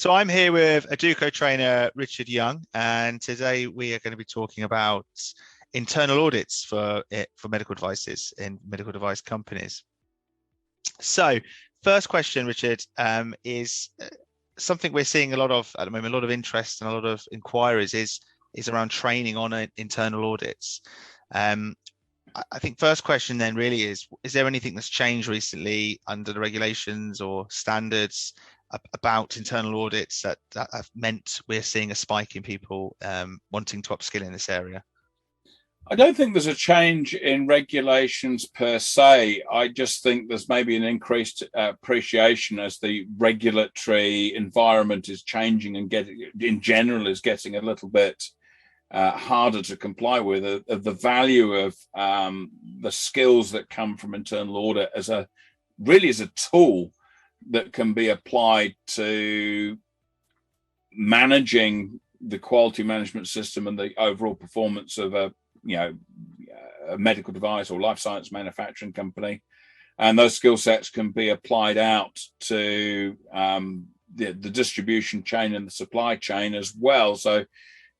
So I'm here with Educo trainer Richard Young, and today we are going to be talking about internal audits for medical devices in medical device companies. So first question, Richard, is something we're seeing a lot of at the moment, a lot of interest and a lot of inquiries is around training on internal audits. I think first question then really is there anything that's changed recently under the regulations or standards about internal audits that have meant we're seeing a spike in people wanting to upskill in this area? I don't think there's a change in regulations per se. I just think there's maybe an increased appreciation as the regulatory environment is changing and in general is getting a little bit harder to comply with, of the value of the skills that come from internal audit as a tool that can be applied to managing the quality management system and the overall performance of a medical device or life science manufacturing company. And those skill sets can be applied out to the distribution chain and the supply chain as well. So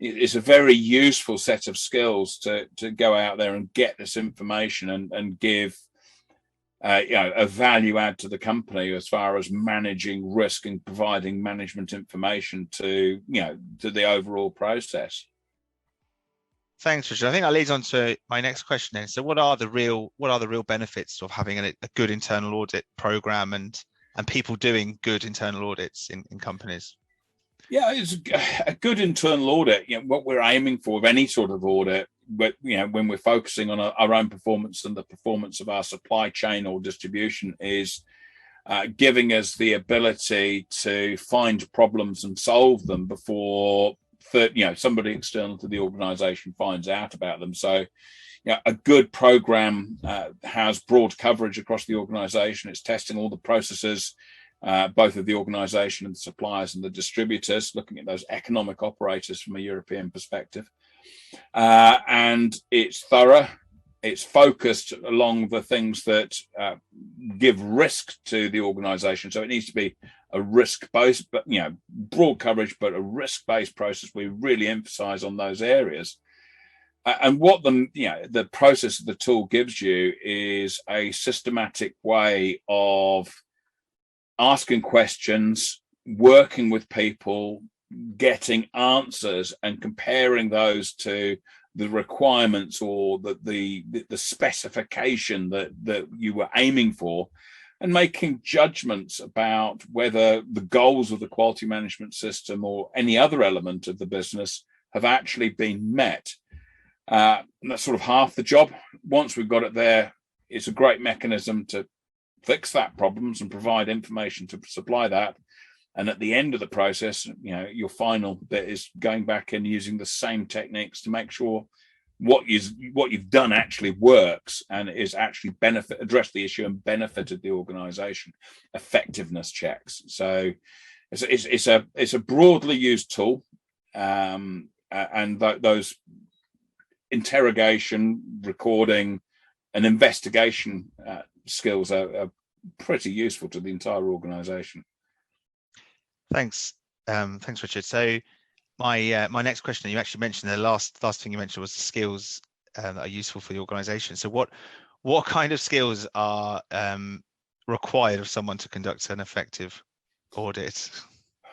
it's a very useful set of skills to go out there and get this information and give a value add to the company as far as managing risk and providing management information to the overall process. Thanks, Richard. I think that leads on to my next question then. So what are the real benefits of having a good internal audit program and people doing good internal audits in companies? Yeah, it's a good internal audit. What we're aiming for with any sort of audit, but when we're focusing on our own performance and the performance of our supply chain or distribution, is giving us the ability to find problems and solve them before somebody external to the organization finds out about them. So a good program has broad coverage across the organization. It's testing all the processes, both of the organization and the suppliers and the distributors, looking at those economic operators from a European perspective. And it's thorough. It's focused along the things that give risk to the organization. So it needs to be a risk-based, but broad coverage, but a risk-based process. We really emphasize on those areas. And what the process of the tool gives you is a systematic way of asking questions, working with people, getting answers, and comparing those to the requirements or the specification that you were aiming for, and making judgments about whether the goals of the quality management system or any other element of the business have actually been met. And that's sort of half the job. Once we've got it there, it's a great mechanism to fix that problems and provide information to supply that. And at the end of the process, your final bit is going back and using the same techniques to make sure what you've done actually works and is actually address the issue and benefited the organization. Effectiveness checks. So it's a broadly used tool, and those interrogation, recording, and investigation skills are pretty useful to the entire organization. Thanks, Richard. So my next question, you actually mentioned the last thing you mentioned was the skills that are useful for the organization. So what kind of skills are required of someone to conduct an effective audit?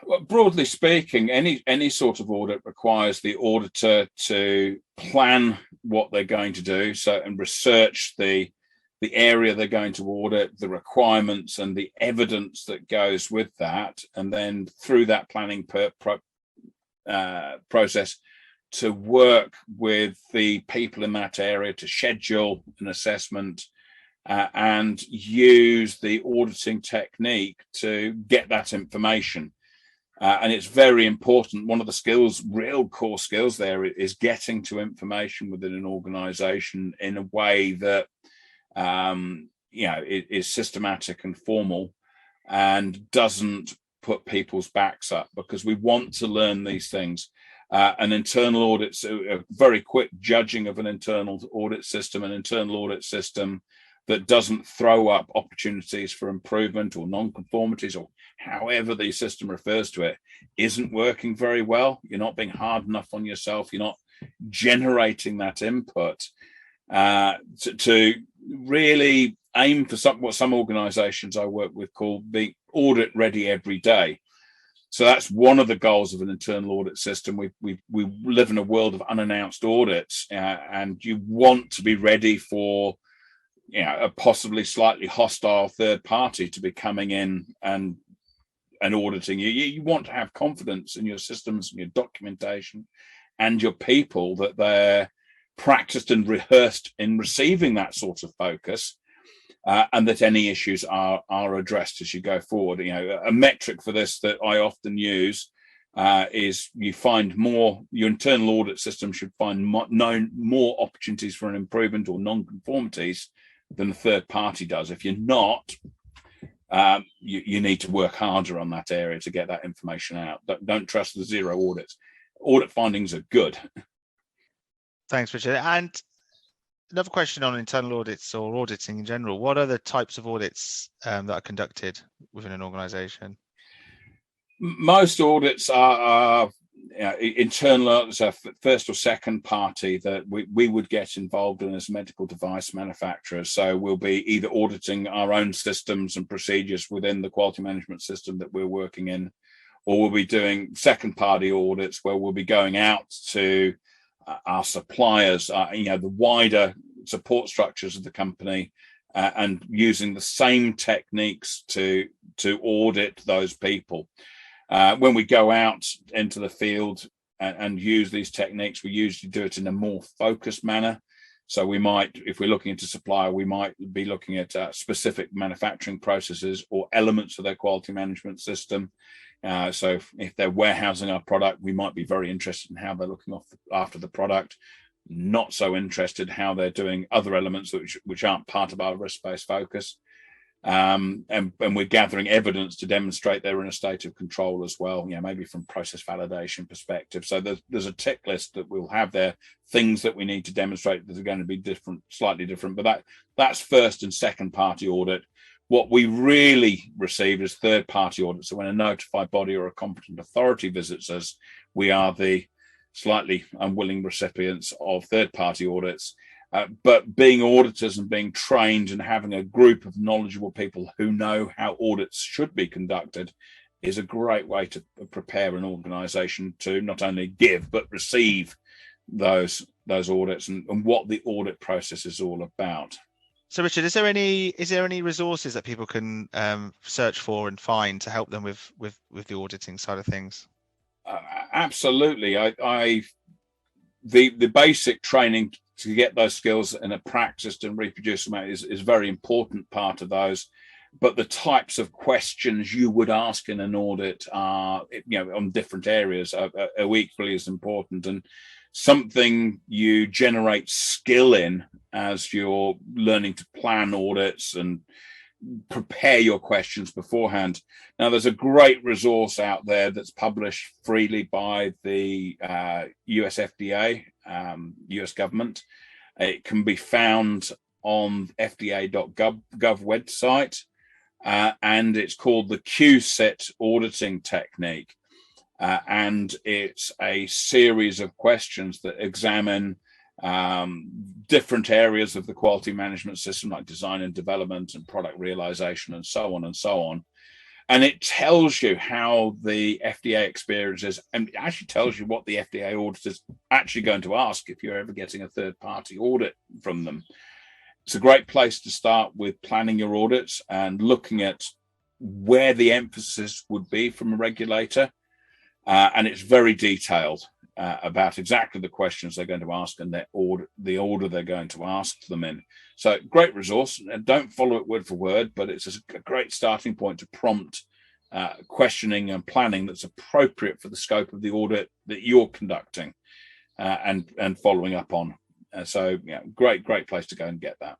Well, broadly speaking, any sort of audit requires the auditor to plan what they're going to do, and research the area they're going to audit, the requirements and the evidence that goes with that, and then through that planning process to work with the people in that area to schedule an assessment and use the auditing technique to get that information. And it's very important. One of the real core skills there is getting to information within an organization in a way that it is systematic and formal and doesn't put people's backs up, because we want to learn these things. An internal audit, a very quick judging of an internal audit system that doesn't throw up opportunities for improvement or non-conformities, or however the system refers to it, isn't working very well. You're not being hard enough on yourself. You're not generating that input to really aim for what some organizations I work with call being audit ready every day. So that's one of the goals of an internal audit system. We live in a world of unannounced audits, and you want to be ready for a possibly slightly hostile third party to be coming in and auditing you. You want to have confidence in your systems and your documentation and your people that they're practiced and rehearsed in receiving that sort of focus. And that any issues are addressed as you go forward. A metric for this that I often use is your internal audit system should find more opportunities for an improvement or non-conformities than a third party does. If you're not, you need to work harder on that area to get that information out. Don't trust the zero audits. Audit findings are good. Thanks, Richard. And another question on internal audits or auditing in general. What are the types of audits that are conducted within an organization? Most audits are internal audits, are first or second party that we would get involved in as medical device manufacturers. So we'll be either auditing our own systems and procedures within the quality management system that we're working in, or we'll be doing second party audits where we'll be going out to our suppliers, the wider support structures of the company, and using the same techniques to audit those people. When we go out into the field and use these techniques, we usually do it in a more focused manner. So we might, if we're looking at a supplier, we might be looking at specific manufacturing processes or elements of their quality management system. So if they're warehousing our product, we might be very interested in how they're looking after the product. Not so interested how they're doing other elements which aren't part of our risk-based focus. And we're gathering evidence to demonstrate they're in a state of control as well, maybe from process validation perspective. So there's a tick list that we'll have there, things that we need to demonstrate that are going to be different, slightly different, but that's first and second party audit. What we really receive is third party audit. So when a notified body or a competent authority visits us, we are the slightly unwilling recipients of third party audits. But being auditors and being trained and having a group of knowledgeable people who know how audits should be conducted is a great way to prepare an organization to not only give but receive those audits and what the audit process is all about. So, Richard, is there any resources that people can search for and find to help them with the auditing side of things? Absolutely. The basic training to get those skills in a practiced and reproducible manner is a very important part of those. But the types of questions you would ask in an audit are, on different areas are equally as important. And something you generate skill in as you're learning to plan audits and prepare your questions beforehand. Now, there's a great resource out there that's published freely by the US FDA, US government. It can be found on fda.gov website, and it's called the QSIT auditing technique. And it's a series of questions that examine different areas of the quality management system, like design and development and product realization and so on and so on. And it tells you how the FDA experiences, and it actually tells you what the FDA auditor is actually going to ask if you're ever getting a third-party audit from them. It's a great place to start with planning your audits and looking at where the emphasis would be from a regulator. And it's very detailed about exactly the questions they're going to ask and the order they're going to ask them in. So great resource, and don't follow it word for word, but it's a great starting point to prompt questioning and planning that's appropriate for the scope of the audit that you're conducting and following up on. So great place to go and get that.